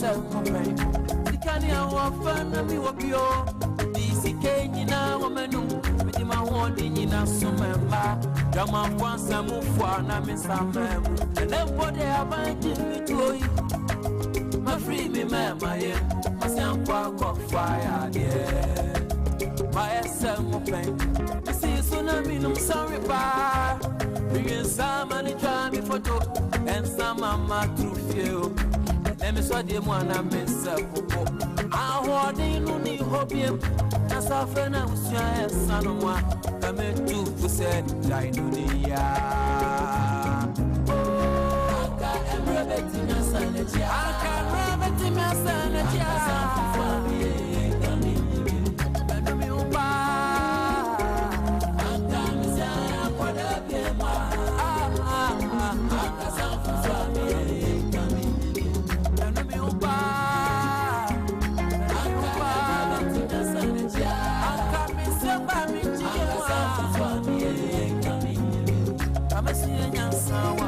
myself okay. Sikani awafana mi wapio DCK nyina wamenu Miti mahodi nyina sumemba Jama kwansa mufwa na misamemu Enempode abanji mitoi Ma free me mema ye Masiankwa kwa fire yeah Ma esem open Misi tsunami num sorry pa Bringing some and try me photo And some of my true feel Let me show them one I miss up. I hold in on the hobby. As a friend, I was your son of one. Come to say, I do the oh, I can't remember to my son. I can't remember to my son. I'm a